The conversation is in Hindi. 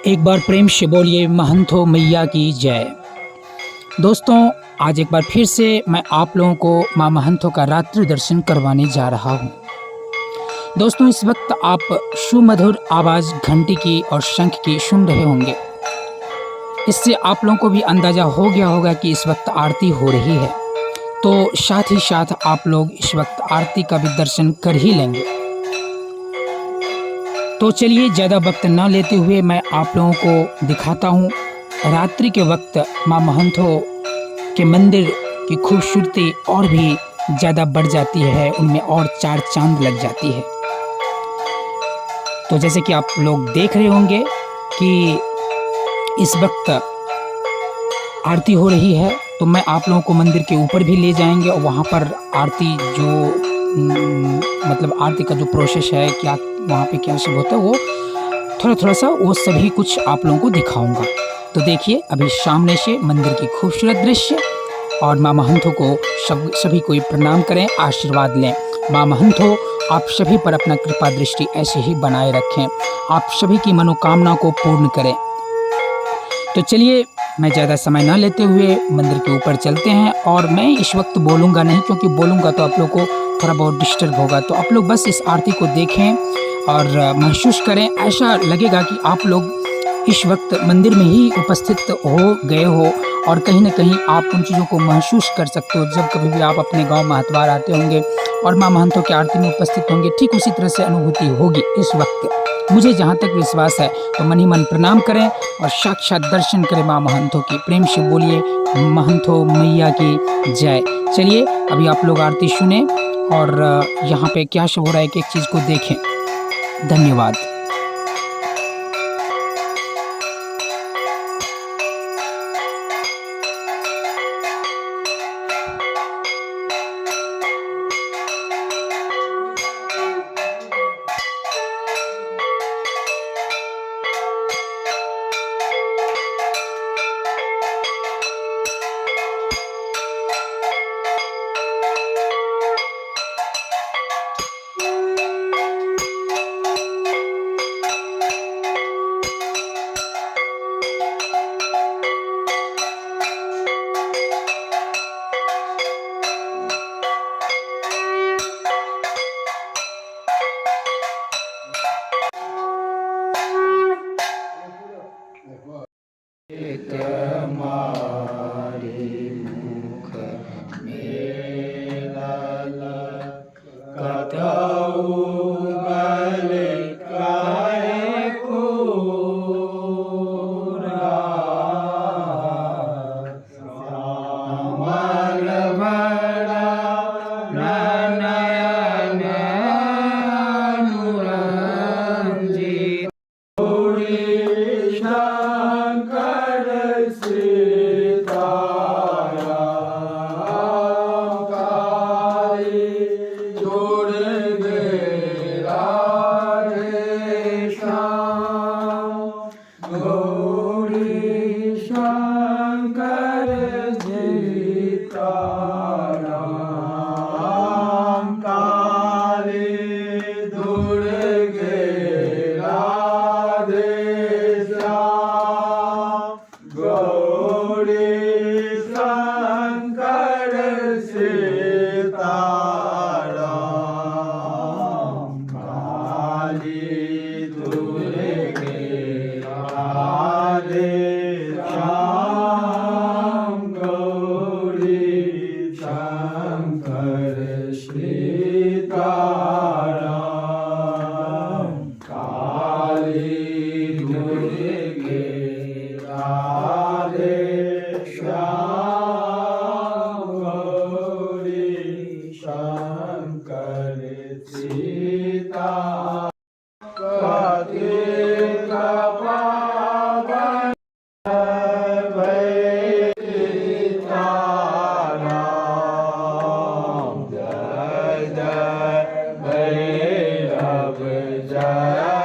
एक बार प्रेम से बोलिए महंथो मैया की जय। दोस्तों, आज एक बार फिर से मैं आप लोगों को माँ महंथो का रात्रि दर्शन करवाने जा रहा हूँ। दोस्तों, इस वक्त आप सुमधुर आवाज़ घंटी की और शंख की सुन रहे होंगे। इससे आप लोगों को भी अंदाज़ा हो गया होगा कि इस वक्त आरती हो रही है, तो साथ ही साथ आप लोग इस वक्त आरती का भी दर्शन कर ही लेंगे। तो चलिए ज़्यादा वक्त न लेते हुए मैं आप लोगों को दिखाता हूँ रात्रि के वक्त माँ महंथो के मंदिर की खूबसूरती और भी ज़्यादा बढ़ जाती है, उनमें और चार चांद लग जाती है। तो जैसे कि आप लोग देख रहे होंगे कि इस वक्त आरती हो रही है, तो मैं आप लोगों को मंदिर के ऊपर भी ले जाएंगे और वहाँ पर आरती जो मतलब आरती का जो प्रोसेस है, क्या वहाँ पे क्या सब होता है, वो थोड़ा सा वो सभी कुछ आप लोगों को दिखाऊंगा। तो देखिए अभी सामने से मंदिर की खूबसूरत दृश्य और माँ महंथो को सभी कोई प्रणाम करें, आशीर्वाद लें। माँ महंथो आप सभी पर अपना कृपा दृष्टि ऐसे ही बनाए रखें, आप सभी की मनोकामना को पूर्ण करें। तो चलिए मैं ज़्यादा समय ना लेते हुए मंदिर के ऊपर चलते हैं। और मैं इस वक्त बोलूँगा नहीं, क्योंकि बोलूँगा तो आप लोग को थोड़ा बहुत डिस्टर्ब होगा। तो आप लोग बस इस आरती को देखें और महसूस करें। ऐसा लगेगा कि आप लोग इस वक्त मंदिर में ही उपस्थित हो गए हो और कहीं ना कहीं आप उन चीज़ों को महसूस कर सकते हो। जब कभी भी आप अपने गांव महतवार आते होंगे और माँ महंथो की आरती में उपस्थित होंगे, ठीक उसी तरह से अनुभूति होगी इस वक्त। मुझे जहाँ तक विश्वास है, तो मन ही मन प्रणाम करें और साक्षात दर्शन करें माँ महंथो की। प्रेम से बोलिए महंथो मैया की जय। चलिए अभी आप लोग आरती सुने और यहाँ पे क्या सब हो रहा है कि एक चीज़ को देखें। धन्यवाद। मुख मेलल कतौ बल काय खूरा श्यामल भरा नयन अनुरंजित शंकर सीताराम काली जोड़ गे राधे श्याम गौरी शंकर सीताराम काली जोड़ गे राधे गौरी शंकर सीताराम काली दुर्गे राधे श्याम गौरी शंकर सीताराम काली दुर्गे राधे श्याम गौरी शंकर सीता कार्तिक पावन सीताराम जय जय भैरव जय